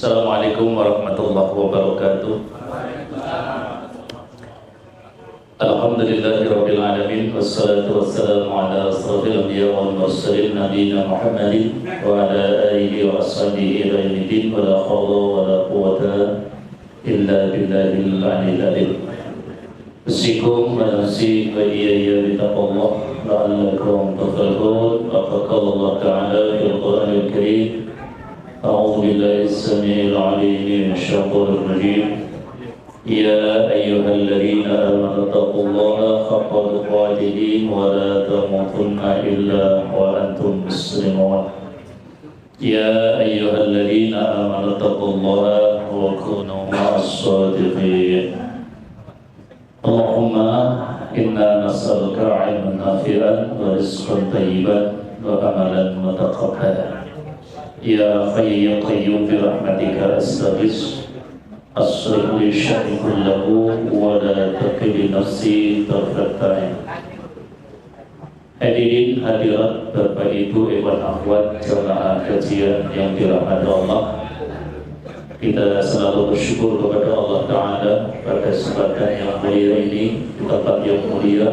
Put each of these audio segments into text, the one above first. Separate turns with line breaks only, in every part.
Assalamualaikum warahmatullahi wabarakatuh. Alhamdulillahirabbil alamin wassalatu wassalamu ala asrofil anbiya wal mursalin nabiyina Muhammadin wa ala alihi wa ashabihi ila yaumil wa la haula wa la quwwata illa billahil aliyyil azim. Usikum wa nafsi wa iyaya bitaqwallah la'allakum tuflihun. Qala Allah ta'ala fil Qur'anil Karim. أعوذ بالله السميع العليم من الشيطان الرجيم يا أيها الذين آمنوا اتقوا الله حق تقاته ولا تموتن إلا وأنتم مسلمون يا أيها الذين آمنوا اتقوا الله وكونوا مع الصادقين اللهم إنا نسألك علما نافعا ورزقا طيبا وعملا متقبلا Ya Hayy ya Qayyum bi rahmatika astaghits aslih li sya'ni kullahu wa la takilni nafsi tarfata ain. Hadirin hadirat Bapak Ibu Ikhwan Akhwat jamaah kajian yang dirahmati Allah, kita selalu bersyukur kepada Allah Ta'ala pada kesempatan yang mulia ini, di tempat yang mulia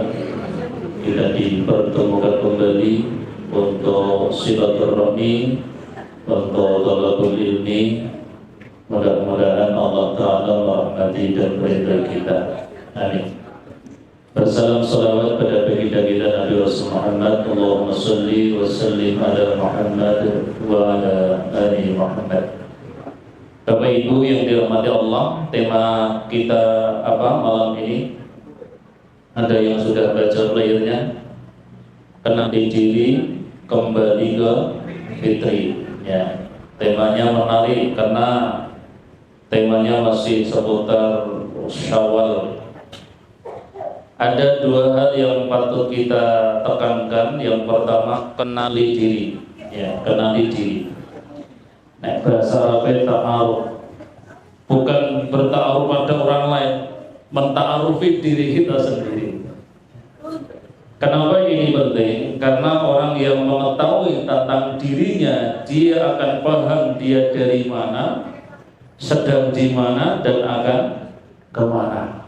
kita dipertemukan kembali untuk silaturahmi, untuk talabul ilmi. Mudah-mudahan Allah Ta'ala merahmati dan meridai kita. Amin. Bersalam salawat pada baginda kita Nabi Rasul Muhammad. Allahumma salli wa sallim ala Muhammad wa ala ali Muhammad. Bapak Ibu yang dirahmati Allah, tema kita apa malam ini? Ada yang sudah baca playernya? Kenali diri kembali ke fitri. Ya, temanya menarik karena temanya masih seputar Syawal. Ada dua hal yang patut kita tekankan. Yang pertama, kenali diri. Ya, kenali diri. Nah, bahasa Arabnya ta'aruf. Bukan berta'aruf pada orang lain, menta'arufi diri kita sendiri. Kenapa ini penting? Karena orang yang mengetahui tentang dirinya, dia akan paham dia dari mana, sedang di mana, dan akan kemana.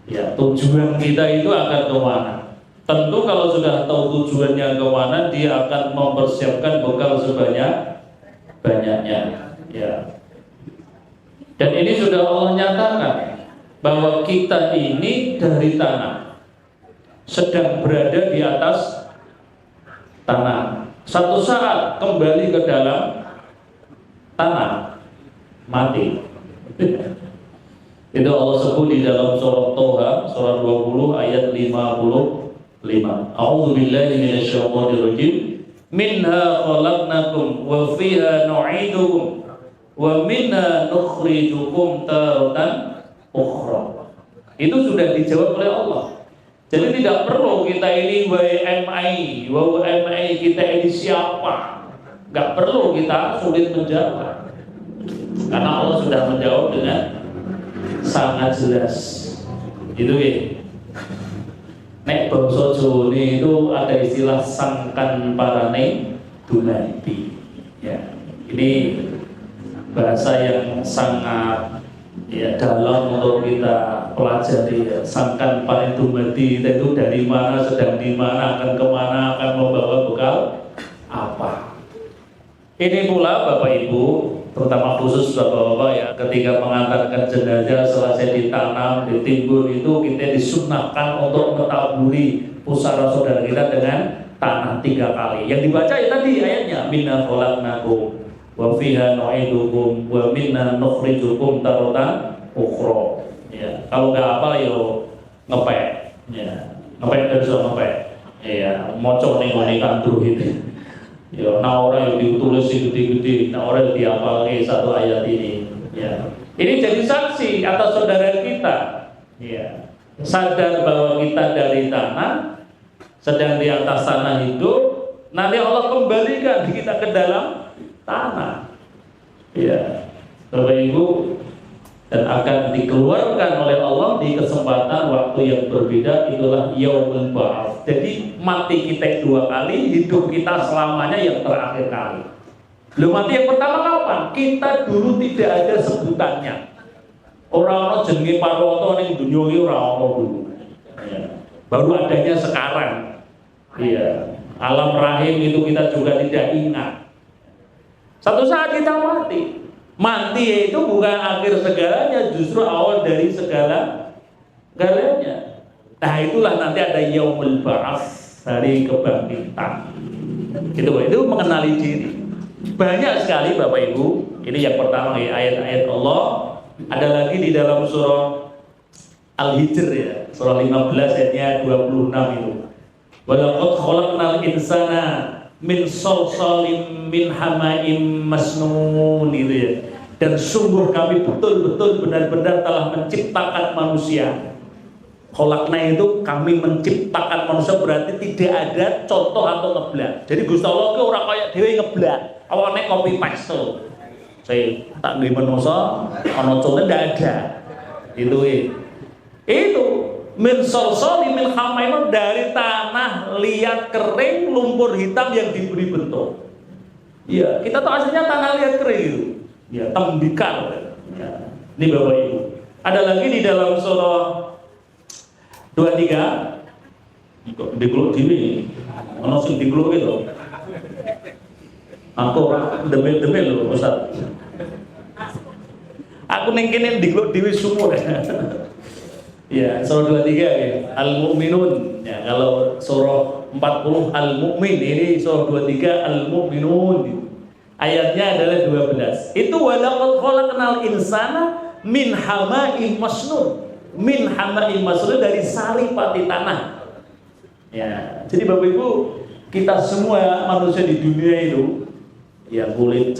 Ya, tujuan kita itu akan kemana. Tentu kalau sudah tahu tujuannya kemana, dia akan mempersiapkan bekal sebanyak-banyaknya. Ya. Dan ini sudah Allah nyatakan bahwa kita ini dari tanah, sedang berada di atas tanah. Satu saat kembali ke dalam tanah, mati. Itu Allah sebut di dalam surah Toha, surah 20 ayat 55. A'udzu billahi minasyaitonir rajim. Minha khalaqnakum wa fiha nu'idukum wa minha nukhrijukum taratan ukhra. Itu sudah dijawab oleh Allah. Jadi tidak perlu kita ini WMI kita ini siapa. Gak perlu kita sulit menjawab, karena Allah sudah menjawab dengan sangat jelas. Itu ya. Nek bangsa Jawa itu ada istilah sangkan parane dunati. Ya. Ini bahasa yang sangat dalam untuk kita pelajari. Ya. Sangkan paling dumati itu dari mana, sedang di mana, akan kemana, akan membawa bekal apa. Ini pula Bapak Ibu, terutama khusus Bapak-Bapak ya, ketika mengantarkan jenazah selesai ditanam, ditimbun, itu kita disunnahkan untuk mentaburi pusara saudara kita dengan tanah 3 kali. Yang dibaca ya tadi ayatnya, minna khalaqnakum wa fiha nu'idukum wa minna nukhrijukum taratan ukhra. Ya, kalau nggak hafal yo ngepek. Ya, ngepek terus ngepek. Ya, maca ning ngene kandru itu. Ya, nah orang yang ditulis gede-gede, nah orang yang dihafalke satu ayat ini. Ya, ini jadi saksi atas saudara kita. Ya, sadar bahwa kita dari tanah, sedang di atas tanah hidup. Nanti Allah kembalikan kita ke dalam tanah. Ya, Bapak Ibu, dan akan dikeluarkan oleh Allah di kesempatan waktu yang berbeda. Itulah yaumul ba'ats. Jadi mati kita 2 kali, hidup kita selamanya yang terakhir kali. Belum mati yang pertama kapan? Kita dulu tidak ada sebutannya. Orang-orang jenenge Parwoto ning dunya iki ora ono dulu. Ya. Baru adanya sekarang. Iya. Alam rahim itu kita juga tidak ingat. Satu saat kita mati. Mati itu bukan akhir segalanya, justru awal dari segalanya. Nah, itulah nanti ada yaumul ba'ats, hari kebangkitan. Itu mengenali diri. Banyak sekali Bapak Ibu. Ini yang pertama ya, ayat-ayat Allah. Ada lagi di dalam surah Al-Hijr ya, surah 15 ayatnya 26 itu. Walaqad khalaqnal insana min salsalin min hama'im masnun itu ya. Dan sungguh kami betul-betul benar-benar telah menciptakan manusia. Khalaqna itu kami menciptakan manusia, berarti tidak ada contoh atau ngeblat. Jadi Gusti Allah ki ora kaya dhewe ngeblat. Awalnya copy paste. Saya tak nggih manusa ana contoh ndak ada. Itu min salsali min hamaim, dari tanah liat kering, lumpur hitam yang diberi bentuk. Iya, kita tahu aslinya tanah liat kering itu. Ya, tembikar. Ya. Ini Bapak Ibu. Ada lagi di dalam surah 23. Kok digeluk dhewe. Ana sing digeluk itu. Aku demel-demel lho, Ustaz. Aku ning kene digeluk dhewe sumur. Ya, surah 23 ya. Al-Mu'minun. Ya, kalau surah 40 Al-Mu'min, ini surah 23 Al-Mu'minun. Ayatnya adalah 12. Itu walaqad khalaqnal insana min hama'im masnun. Min hama'im masnun, dari saripati tanah. Ya, jadi Bapak Ibu, kita semua manusia di dunia itu ya, kulit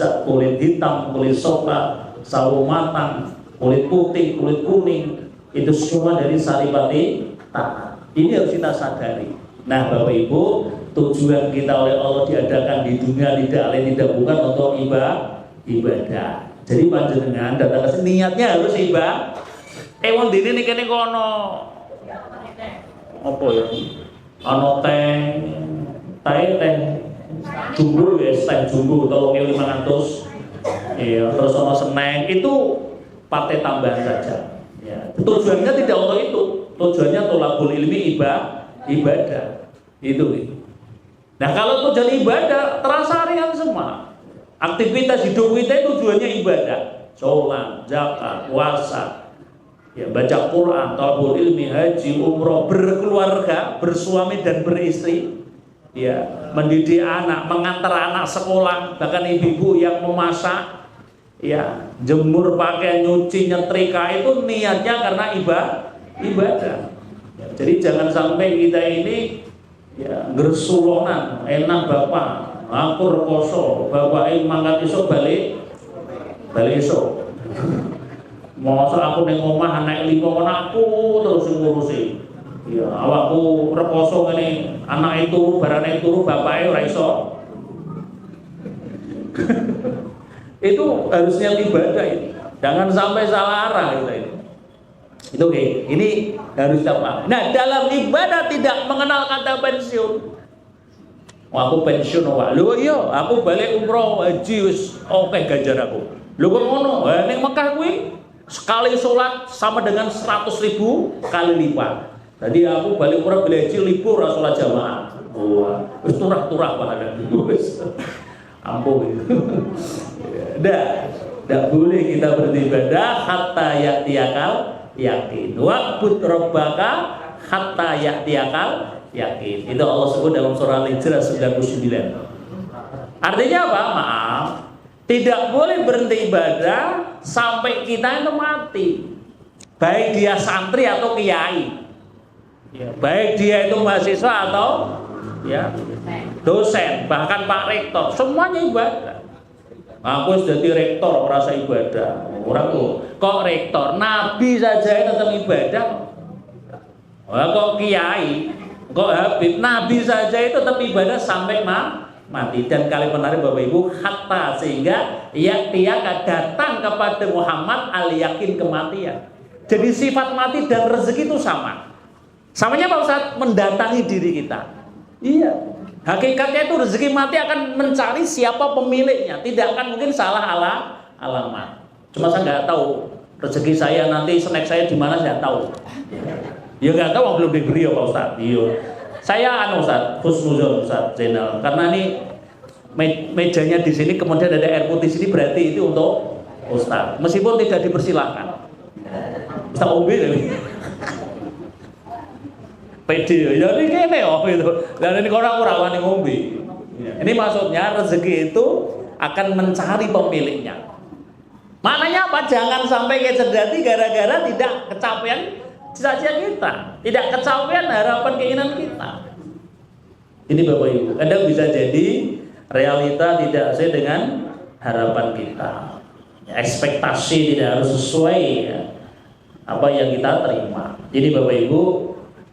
hitam, kulit coklat, sawo matang, kulit putih, kulit kuning, itu semua dari saripati tanah. Ini harus kita sadari. Nah Bapak Ibu, tujuan kita oleh Allah diadakan di dunia tidak lain tidak bukan untuk ibadah. Jadi panjenengan datang ke sini niatnya harus ibadah. Wong dene ning kene kono apa ya? Ana teh jumbo ya, teh jumbo 3.500. Iya, terus ana seneng, itu partai tambahan saja. Ya, tujuannya tidak untuk itu. Tujuannya tolabul ilmi ibadah. Itu. Nah, kalau tujuan ibadah terasa ringan semua. Aktivitas hidup kita tujuannya ibadah. Sholat, zakat, puasa, ya, baca Quran, tolabul ilmi, haji, umroh, berkeluarga, bersuami dan beristri, ya, mendidik anak, mengantar anak sekolah, bahkan ibu-ibu yang memasak, ya, jemur pakaian, nyuci, nyetrika, itu niatnya karena ibadah. Ya, jadi jangan sampai kita ini ya gersulonan, enak bapak, aku rekoso, bapak mangkat iso balik iso. Masa aku neng omah anak 5 anakku terus ngurusi. Ya, awakku rekoso ngene, anak itu barane turu bapake ora iso. Itu harusnya ibadah ini. Jangan sampai salah arah kita ini. Itu oke. Ini harus apa? Nah, dalam ibadah tidak mengenal kata pensiun. Aku pensiun wae. Lho iya, aku balik umroh haji wis oke ganjar aku. Lho kok ngono? Ning Mekah kuwi sekali sholat sama dengan 100.000 kali lipat. Jadi aku balik umroh beli haji libur ora sholat jamaah. Wah, wis turah-turah banget. Wis. Ampun. Ndak boleh kita beribadah hatta ya'tiyakal yakin. Wa'bud rabbaka hatta ya'tiyakal yakin. Itu Allah sebut dalam surah Al-Hijr 99. Artinya apa? Maaf, tidak boleh berhenti ibadah sampai kita itu mati. Baik dia santri atau kiai. Ya, baik dia itu mahasiswa atau ya dosen, bahkan Pak Rektor, semuanya ibadah. Aku sudah jadi rektor merasa ibadah. Orang tuh kok rektor, nabi saja tetap ibadah. Kok kiai, kok habib, nabi saja itu tetap ibadah sampai mati. Dan kali menarik Bapak Ibu, hatta sehingga dia datang kepada Muhammad al yakin kematian. Jadi sifat mati dan rezeki itu sama. Samanya Pak Ustaz mendatangi diri kita. Iya. Hakikatnya itu rezeki mati akan mencari siapa pemiliknya, tidak akan mungkin salah alamat. Cuma saya nggak tahu rezeki saya nanti snack saya di mana, saya tahu. Ya nggak tahu, belum diberi ya Pak Ustaz. Iya. Saya Ustaz, khusnuzon Ustaz Zainal, karena ini mejanya di sini kemudian ada air putih sini, berarti itu untuk Ustaz. Meskipun tidak dipersilahkan. Ustaz Ombe pede ya ini kene gitu. Dan ini orang wani ngombe. Ini maksudnya rezeki itu akan mencari pemiliknya. Maknanya apa? Jangan sampai kecerdati gara-gara tidak kecapean cita-cita kita, tidak kecapean harapan keinginan kita. Ini Bapak Ibu, kadang bisa jadi realita tidak sesuai dengan harapan kita. Ekspektasi tidak harus sesuai ya, apa yang kita terima. Jadi Bapak Ibu,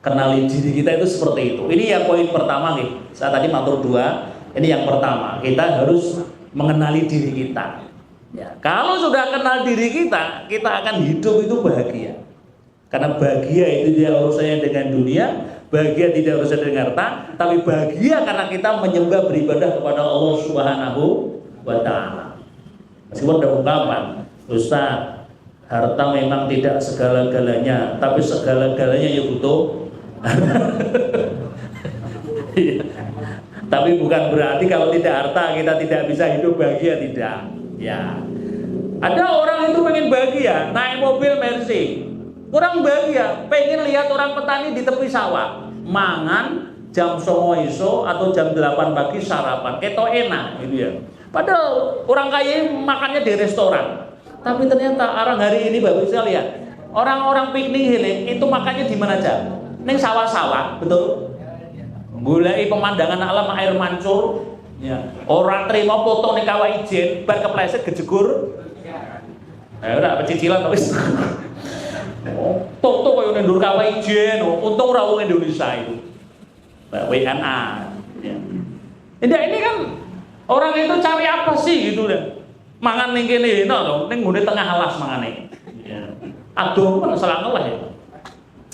kenali diri kita itu seperti itu. Ini yang poin pertama nih. Saya tadi matur dua. Ini yang pertama, kita harus mengenali diri kita. Ya, kalau sudah kenal diri kita, kita akan hidup itu bahagia. Karena bahagia itu tidak urusannya dengan dunia, bahagia tidak urusannya dengan harta, tapi bahagia karena kita menyembah beribadah kepada Allah Subhanahu wa Ta'ala. Meskipun ada ungkapan, Ustaz, harta memang tidak segala-galanya, tapi segala-galanya ya butuh. Tapi bukan berarti kalau tidak harta kita tidak bisa hidup bahagia, tidak. Ya, ada orang itu pengen bahagia, naik mobil Mercy, kurang bahagia, pengen lihat orang petani di tepi sawah, mangan jam 09.00 iso atau jam 8 pagi sarapan, ketok enak, gitu ya. Padahal orang kaya makannya di restoran, tapi ternyata orang hari ini bagus sekali ya. Orang-orang piknik healing itu makannya di mana aja? Neng sawah-sawah, betul? Gulai pemandangan alam, air mancur. Ya. Orang terima foto ning kawah ijen, bar kepleset gejegur. Ora pecicilan tapi. Foto koyo ning ndur kawah ijen, untung ora wong Indonesia itu. WNA. Ya. Ini kan orang itu cari apa sih gitu deh. Mangan ning kene enak to, ning ngene tengah alas mangane. Ya. Aduh kan salah ngelah ya.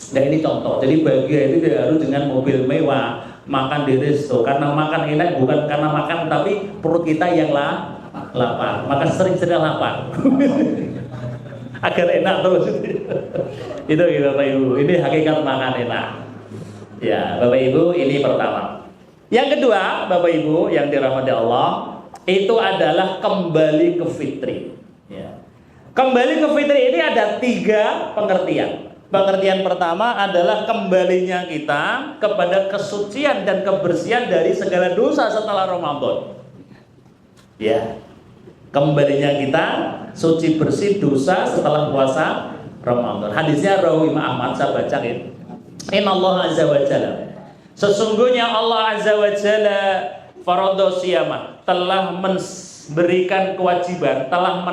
Nah ini contoh. Jadi bahagia itu tidak harus dengan mobil mewah, makan di resto. Karena makan enak bukan karena makan, tapi perut kita yang lapar. Maka sering-sering lapar. Agar enak terus. Itu gitu Bapak Ibu. Ini hakikat makan enak. Ya Bapak Ibu, ini pertama. Yang kedua Bapak Ibu yang dirahmati Allah, itu adalah kembali ke fitri. Ya. Kembali ke fitri ini ada 3 pengertian. Pengertian pertama adalah kembalinya kita kepada kesucian dan kebersihan dari segala dosa setelah Ramadan. Ya, kembalinya kita suci bersih dosa setelah puasa Ramadan. Hadisnya rawi Imam Ahmad, saya bacain. Inna Allah azza wa jalla, sesungguhnya Allah azza wa jalla faradha siyamah, telah memberikan kewajiban, telah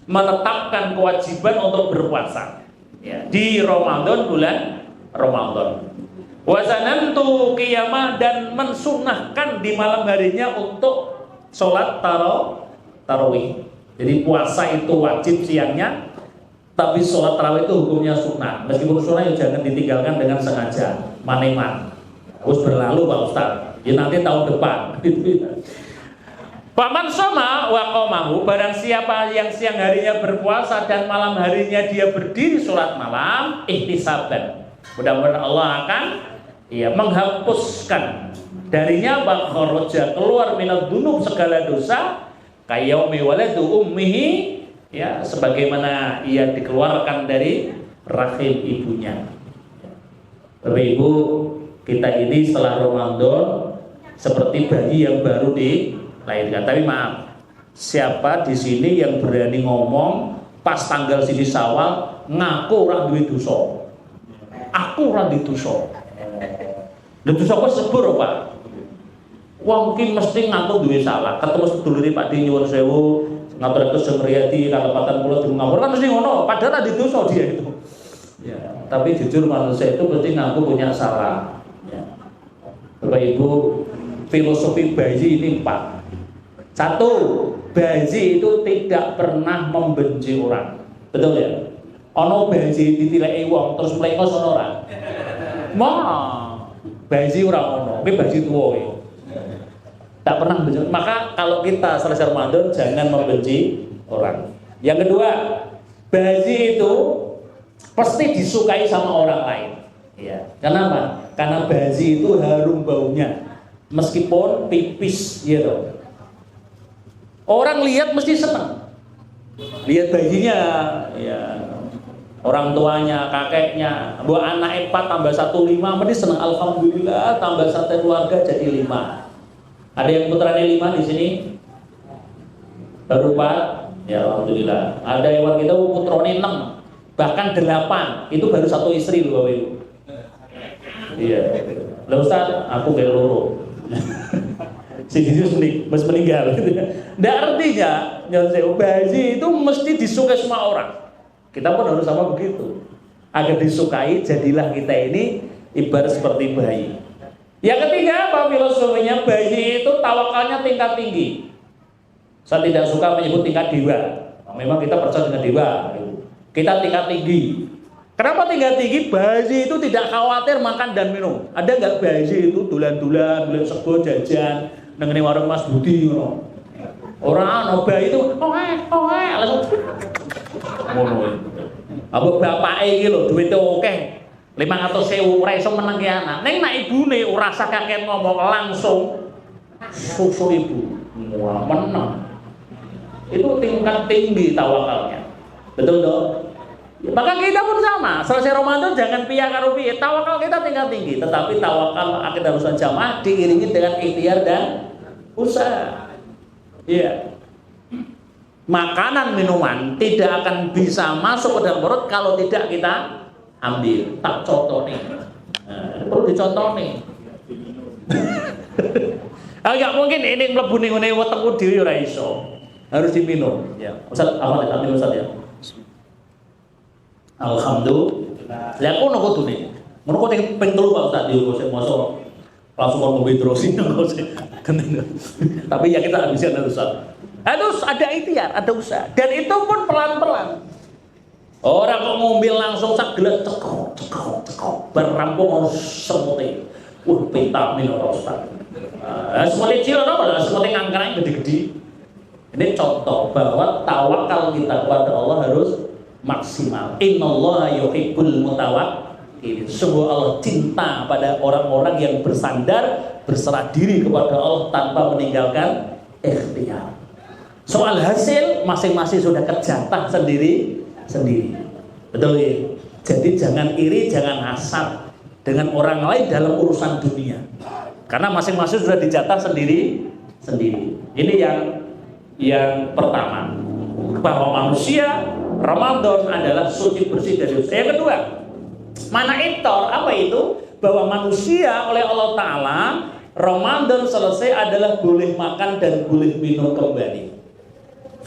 menetapkan kewajiban untuk berpuasa. Ya, di Ramadan, bulan Ramadan. Wazanantu qiyamah, dan mensunahkan di malam harinya untuk sholat tarawih. Jadi puasa itu wajib siangnya, tapi sholat tarawih itu hukumnya sunnah. Meskipun sunnah ya jangan ditinggalkan dengan sengaja. Maneman harus berlalu Pak Ustaz. Ya nanti tahun depan. Paman soma wa qomahu, barang siapa yang siang harinya berpuasa dan malam harinya dia berdiri sholat malam, ihtisaban, mudah-mudahan Allah akan menghapuskan darinya bakhoroja, keluar minal dunub, segala dosa, kayaumi waladu ummihi, ya sebagaimana ia dikeluarkan dari rahim ibunya. Bapak Ibu, kita ini setelah Ramadan seperti bayi yang baru dilahirkan. Tapi maaf, siapa di sini yang berani ngomong pas tanggal sini Syawal ngaku orang duwe dosa? Aku orang duwe dosa. Lha dosa kok sepur, Pak? Wong ki mesti ngaku duwe salah. Ketemu sedulure Pak Di nyuwun sewu, ngaturake Semriyadi kalepatan kula ngawur kan mesti ngono, padahal ada dosa dia itu. Ya, tapi jujur manusia itu mesti ngaku punya salah. Ya. Bapak Ibu, filosofi bayi ini 4. 1, bayi itu tidak pernah membenci orang. Betul ya? Ono bayi ditileki wong terus mlengos ono ora? Bayi ora ono, kuwi bayi tuwa iki. Tak pernah benci. Maka kalau kita selesai Ramadan jangan membenci orang. Yang kedua, bazi itu pasti disukai sama orang lain. Ya. Kenapa? Karena bazi itu harum baunya, meskipun pipis, gitu. Orang lihat mesti senang. Lihat bayinya, ya. Orang tuanya, kakeknya, buat anak 4 tambah 1 5, mesti senang. Alhamdulillah, tambah 1 keluarga jadi 5. Ada yang putranya 5 di sini? Baru 4? Ya alhamdulillah. Ada yang kita putranya 6, bahkan 8. Itu baru 1 istri loh Bapak Ibu. Iya. Lah Ustaz, aku gak loro. Si Yesus meninggal. Nggak artinya, bayi itu mesti disukai semua orang. Kita pun harus sama begitu. Agar disukai, jadilah kita ini ibarat seperti bayi. Yang ketiga apa filosofinya? Bayi itu tawakalnya tingkat tinggi. Saya tidak suka menyebut tingkat dewa. Memang kita percaya dengan dewa. Kita tingkat tinggi. Kenapa tingkat tinggi? Bayi itu tidak khawatir makan dan minum. Ada nggak bayi itu dulan-dulan, beli sego jajan, nengeni warung Mas Budi, orang bayi itu, langsung ngono. Apa bapake iki lho duwite akeh. 500.000 ora iso meneng ki anak. Ning nek ibune ora usah kakek ngomong langsung susu ibu. Wah, meneng. Itu tingkat tinggi tawakalnya. Betul dong? Maka kita pun sama. Selesai Ramadan jangan piye karo piye. Tawakal kita tingkat tinggi, tetapi tawakal akidah usaha jamaah diiringi dengan ikhtiar dan usaha. Iya. Makanan minuman tidak akan bisa masuk ke dalam perut kalau tidak kita ambil. Tak contoh nih, perlu dicontoh nih. Agak mungkin ini mlebu ning ngene wetengku dhewe ora iso. Harus diminum. Ya. Ustaz, apa nek Ustaz ya? Alhamdulillah. Lah aku ngono kudune. Ngono kok ping 3 Pak Ustaz di sing mosok langsung ngombe terus ini. Tapi ya kita habisin Ustaz. Harus ada ikhtiar, ada usaha. Dan itu pun pelan-pelan. Orang kok ngombe langsung sak gelas cekok berampung semute. Vitamin ora Ustaz. Semute cilik ora, semute ngangkrang gede-gede. Ini contoh bahwa tawakal kita kepada Allah harus maksimal. Innallaha yuhibbul mutawakkilin. Sungguh Allah cinta pada orang-orang yang bersandar, berserah diri kepada Allah tanpa meninggalkan ikhtiar. Soal hasil masing-masing sudah kejatah sendiri. Betul ya? Jadi jangan iri, jangan hasad dengan orang lain dalam urusan dunia. Karena masing-masing sudah dijatah sendiri. Ini yang pertama, bahwa manusia Ramadan adalah suci bersih dari dosa. Yang kedua, mana iftar? Apa itu? Bahwa manusia oleh Allah Ta'ala Ramadan selesai adalah boleh makan dan boleh minum kembali.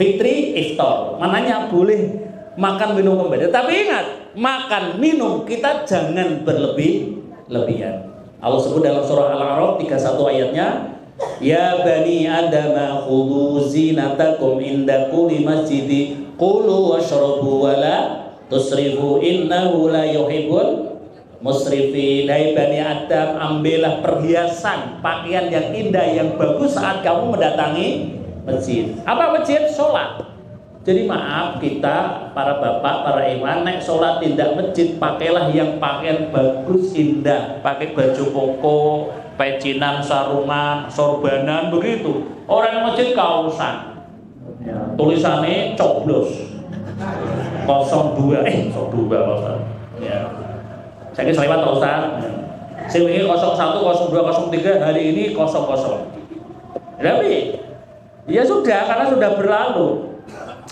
Fitri, iftar, mananya boleh makan minum kembali. Tapi ingat, makan minum kita jangan berlebihan. Allah sebut dalam surah Al-A'raf 31 ayatnya, ya bani adama khudhu zinatakum inda kulli masjidi qulu washrabu wala tusrifu innahu la yuhibbul musrifin. Hai bani Adam, ambillah perhiasan, pakaian yang indah, yang bagus saat kamu mendatangi masjid. Apa masjid? Sholat. Jadi maaf kita para bapak, para iman, naik sholat tidak masjid, pakailah yang pakaian bagus, indah, pakai baju koko, pecinan, sarungan, sorbanan, begitu. Orang masjid kausan, ya, tulisannya coblos 02, 02 Ustaz. Ya. Saya selewat Ustaz. Saya ingin 01, 02, 03, hari ini 00. Tapi ya sudah, karena sudah berlalu.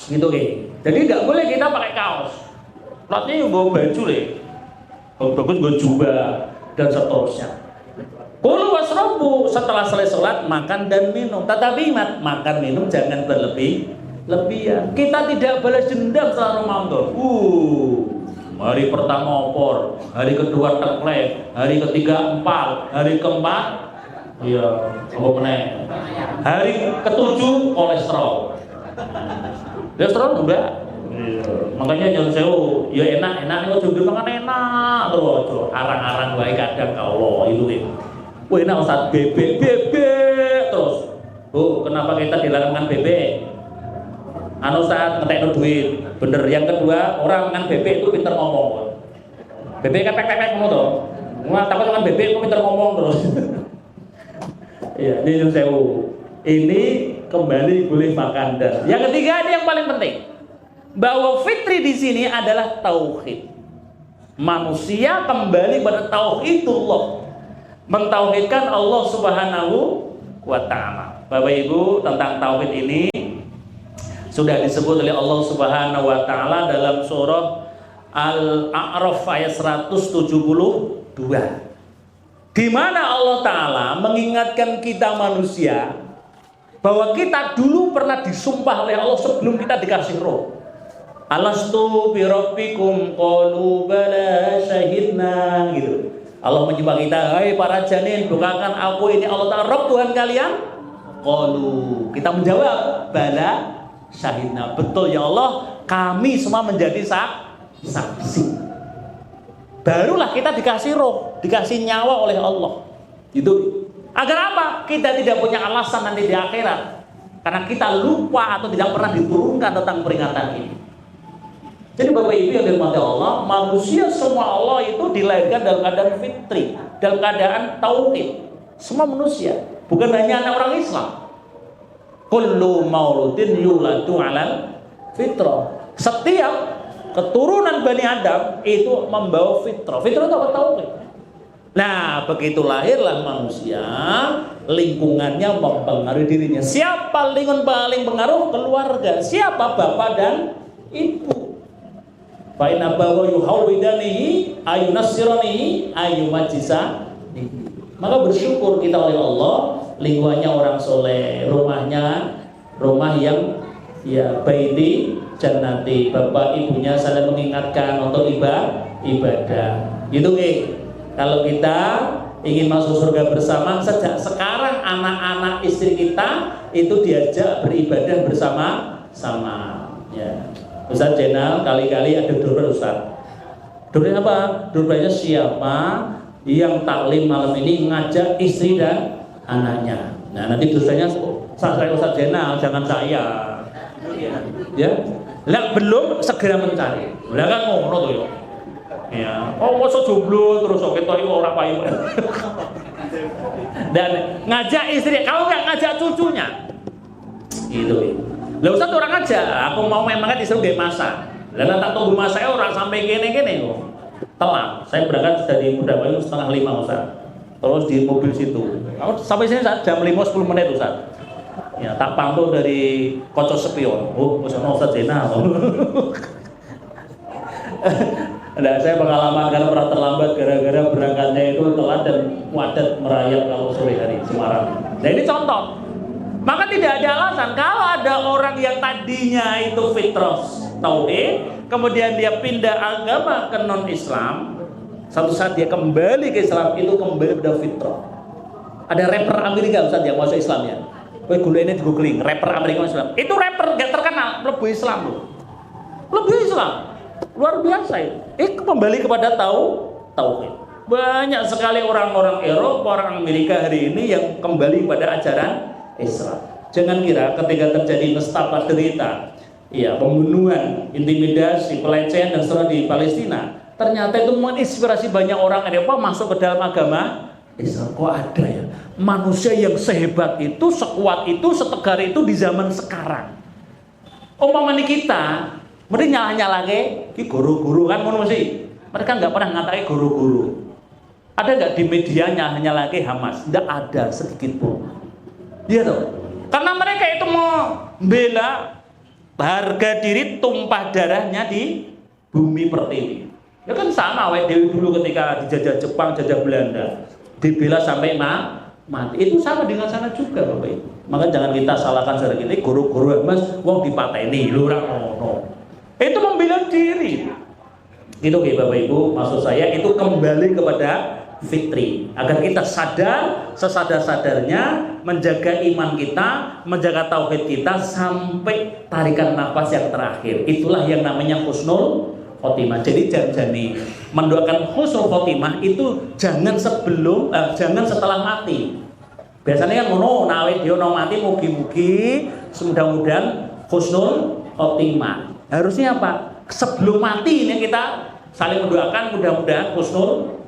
Gitu jadi nggak boleh kita pakai kaos, platnya yang bawa baju bagus gue jubah dan seterusnya. Kulu wasrobu, setelah selesai sholat makan dan minum. Tetapi ingat, makan minum jangan berlebihan. Kita tidak balas dendam setelah Ramadan. Hari pertama opor, hari kedua teklek, hari ketiga empal, hari keempat iya apa meneh, hari ketujuh kolesterol. Kolesterol enggak. Makanya jangan sewu, ya enak nih ojo makan enak terus ojo arang-arang wae kadang Allah itu nih. Wah enak Ustaz bebek terus Bu, kenapa kita dilarang makan bebek? Anu saat ngetekno duit, bener. Yang kedua, orang makan bebek itu pinter ngomong. Bebek kan pek-pek ngomong tuh. Wah, takut makan bebek itu pinter ngomong terus. Iya, ini yang sewu. Ini kembali boleh makan. Dan yang ketiga ini yang paling penting, bahwa fitri di sini adalah tauhid. Manusia kembali pada tauhidullah, mentauhidkan Allah Subhanahu wa Ta'ala. Bapak Ibu, tentang tauhid ini sudah disebut oleh Allah Subhanahu wa Ta'ala dalam surah Al-A'raf ayat 172, di mana Allah Ta'ala mengingatkan kita manusia bahwa kita dulu pernah disumpah oleh Allah sebelum kita dikasih roh. Alastu bi rabbikum qalu bala syahidna, gitu. Allah menyembah kita, hai para janin, bukankah aku ini Allah Ta'ala Rabb Tuhan kalian? Qalu, kita menjawab, bala syahidna, betul ya Allah, kami semua menjadi saksi. Barulah kita dikasih roh, dikasih nyawa oleh Allah. Itu agar apa? Kita tidak punya alasan nanti di akhirat, karena kita lupa atau tidak pernah diturunkan tentang peringatan ini. Jadi Bapak Ibu yang dirahmati Allah, manusia semua Allah itu dilahirkan dalam keadaan fitri, dalam keadaan tauhid. Semua manusia, bukan hanya anak orang Islam. Kullu mauludin yuladu 'alal fitrah. Setiap keturunan Bani Adam itu membawa fitrah. Fitrah itu apa? Tauhid. Nah, begitu lahirlah manusia, lingkungannya mempengaruhi dirinya. Siapa lingkungan paling pengaruh? Keluarga. Siapa? Bapak dan ibu. Fa inna bawa yuhawidanihi ayunassiranihi ayumajisanihi. Maka bersyukur kita oleh Allah, lingkungannya orang soleh, rumahnya rumah yang ya baiti jannati, bapak ibunya saling mengingatkan untuk ibadah. Gitu kalau kita ingin masuk surga bersama, sejak sekarang anak-anak istri kita itu diajak beribadah bersama-sama. Ya. Ustaz Jenal kali-kali ada durban Ustaz. Durban apa? Durbannya siapa yang taklim malam ini ngajak istri dan anaknya. Nah nanti dosanya saya Ustaz Jenal, jangan saya. Ya. Lah belum segera mencari. Lah kan ngono tuh ya. Ya. Oh masa jomblo terus oke toh ora payu. Dan ngajak istri, kalau nggak ngajak cucunya. Gitu. Lah Ustaz orang aja, aku mau memang kan disuruh gak masak. Lah tak tunggu masaknya orang sampai kene-kene kok. Telat. Saya berangkat dari Budawayu 4:30 Ustaz. Terus di mobil situ. Sampai sini jam 5:10 menit Ustaz. Ya, tak pantau dari kocok spion. Oh, Ustaz Jenal. Nah, saya pengalaman karena pernah terlambat gara-gara berangkatnya itu telat dan wadat merayap kalau sore hari Semarang. Nah, ini contoh. Maka tidak ada alasan kalau ada orang yang tadinya itu fitrah tauhid, kemudian dia pindah agama ke non-Islam, satu saat dia kembali ke Islam itu kembali pada fitrah. Ada rapper Amerika Ustaz yang masuk Islam ya. Kowe gula ini di googling, rapper Amerika Islam. Itu rapper gak terkenal, lebih Islam loh. Lebih Islam. Luar biasa itu. Kembali kepada tauhid. Banyak sekali orang-orang Eropa, orang Amerika hari ini yang kembali pada ajaran Islam. Jangan kira ketika terjadi nestapa derita, ya pembunuhan, intimidasi, pelecehan dan seterusnya di Palestina, ternyata itu menginspirasi banyak orang Eropa masuk ke dalam agama Islam. Kok ada ya manusia yang sehebat itu, sekuat itu, setegar itu di zaman sekarang? Umpamanya kita, mending nyalah-nyalake ki guru-guru kan ngono mesti. Mereka nggak pernah ngatai guru-guru. Ada nggak di media nyalah-nyalake Hamas? Nggak ada sedikit pun. Iya toh. Karena mereka itu membela harga diri tumpah darahnya di bumi pertiwi. Ya kan sama Dewi dulu ketika dijajah Jepang, jajah Belanda, dibela sampai mati. Itu sama dengan sana juga Bapak Ibu. Maka jangan kita salahkan secara kita guru-guru Mas wong dipateni lho ora ngono. Itu membela diri. Itu Bapak Ibu, maksud saya itu kembali kepada fitri, agar kita sadar sesadar-sadarnya menjaga iman kita, menjaga tauhid kita sampai tarikan nafas yang terakhir. Itulah yang namanya husnul khotimah. Jadi jangan mendoakan husnul khotimah itu jangan setelah mati. Biasanya kan ngono, nawi dia mati mugi-mugi mudah-mudahan husnul khotimah. Harusnya apa? Sebelum mati ini kita saling mendoakan mudah-mudahan husnul.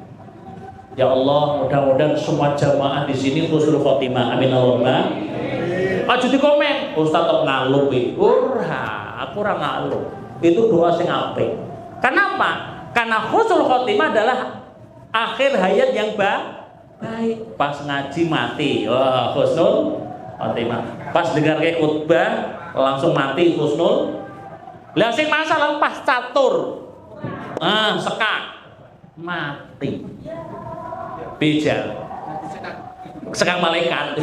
Ya Allah, mudah-mudahan semua jamaah di sini husnul khotimah. Amin Allahumma. Aja di komen, Ustaz kok ngalur iki. Aku ora ngalur. Itu doa sing apik. Kenapa? Karena husnul khotimah adalah akhir hayat yang baik. Pas ngaji mati, wah husnul khotimah. Pas dengar ke khutbah langsung mati husnul. Lah sing masalah pas catur. Sekak mati. Bijal. Sekak malaikat.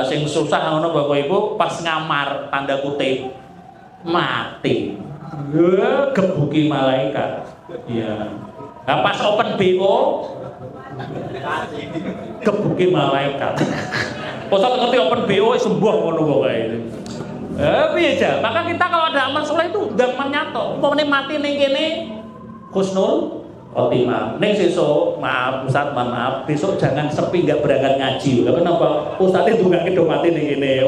Sing susah ngono Bapak Ibu pas ngamar tanda kutip mati. Gebuki malaikat. Iya. Nah, pas open BO gebuki malaikat. Posat ngerti open BO sembuh ngono pokoke. Piye aja. Maka kita kalau ada amal soleh itu ndang menyato. Umpamane mati ning kene husnul khotimah. Ning sesuk maaf Ustaz, maaf besok jangan sepi enggak berangkat ngaji. Lha kenapa? Ustaz itu ndongake do mati ning kene.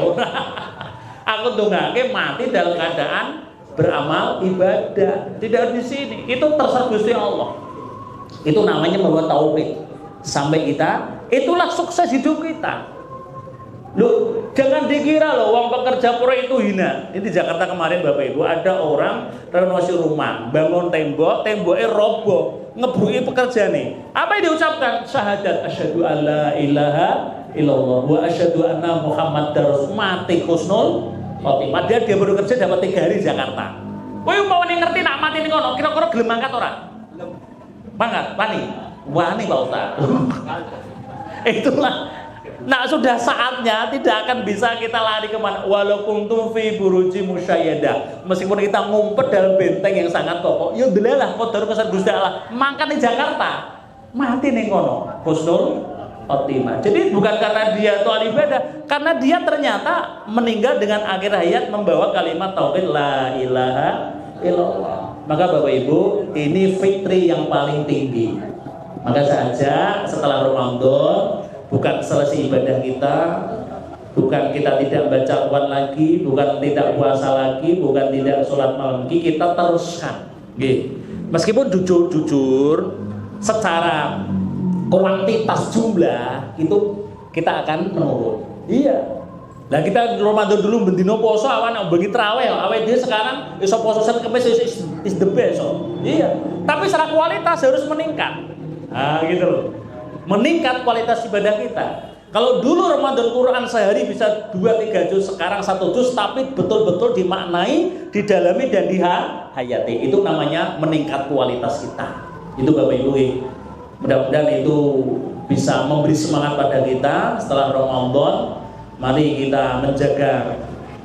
Aku ndongake mati dalam keadaan beramal ibadah. Tidak di sini. Itu terserah Gusti Allah. Itu namanya membawa tauhid. Sampai kita, itulah sukses hidup kita. Loh, jangan dikira loh wong pekerja proyek itu hina. Ini di Jakarta kemarin Bapak Ibu ada orang renovasi rumah, bangun tembok, temboknya roboh, ngebuki pekerja nih. Apa yang diucapkan? Syahadat asyhadu alla ilaha illallah wa asyhadu anna muhammadar rasul. Mati husnul khotimah. Dia baru kerja dapat 3 hari di Jakarta. Kowe mau ngerti nak mati ning kono, kira-kira gelem mangkat ora? Mangkat, wani Pak Ustaz. Itulah. Nah sudah saatnya tidak akan bisa kita lari kemana. Walaupun fi buruji musyayadah, meskipun kita ngumpet dalam benteng yang sangat kokoh, ya delalah qadar kesan Gusti Allah. Mangkat di Jakarta, mati ning kono. Husnul khotimah. Jadi bukan karena dia tuan ibadah, karena dia ternyata meninggal dengan akhir hayat membawa kalimat tauhid la ilaha illallah. Maka Bapak Ibu, ini fitri yang paling tinggi. Maka saja setelah Ramadan bukan selesai ibadah kita, bukan kita tidak baca Quran lagi, bukan tidak puasa lagi, bukan tidak sholat malam lagi, kita teruskan. Meskipun jujur secara kuantitas jumlah itu kita akan menurun. Iya. Nah kita Ramadan dulu bendino poso awan bagi traweh, awet dia sekarang iso poso Senin Kamis is the best. Iya. Tapi secara kualitas harus meningkat. Nah gitu loh. Meningkat kualitas ibadah kita. Kalau dulu Ramadan Quran sehari bisa 2-3 juz, sekarang 1 juz, tapi betul-betul dimaknai, didalami dan dihayati. Itu namanya meningkat kualitas kita. Itu Bapak Ibu. Mudah-mudahan itu bisa memberi semangat pada kita setelah Ramadan. Mari kita menjaga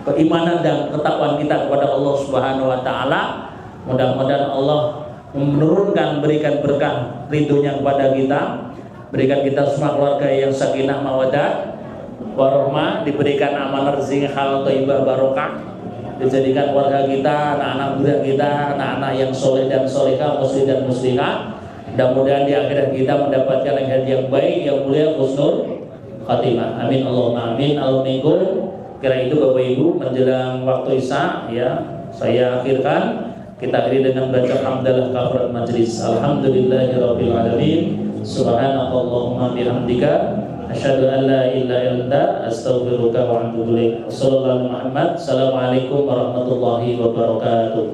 keimanan dan ketakwaan kita kepada Allah Subhanahu wa taala. Mudah-mudahan Allah menurunkan, berikan berkah ridhonya kepada kita. Berikan kita semua keluarga yang sakinah mawaddah warahmah, diberikan amanah rezeki halal thayyibah barokah, dijadikan keluarga kita, anak-anak muda kita, anak-anak yang soleh dan solehah, muslim dan muslimah. Mudah-mudahan di akhirat kita mendapatkan yang baik, yang mulia, husnul khatimah. Amin Allahumma amin. Alhamdulillah. Kira itu Bapak Ibu menjelang waktu Isya ya, saya akhirkan. Kita akhiri dengan baca hamdalah kafarat majlis. Alhamdulillahirabbil alamin. Subhanakallahumma bihamdika asyhadu an la ilaha illa anta astaghfiruka wa atubu ilaik. Sallallahu Muhammad. Assalamualaikum warahmatullahi wabarakatuh.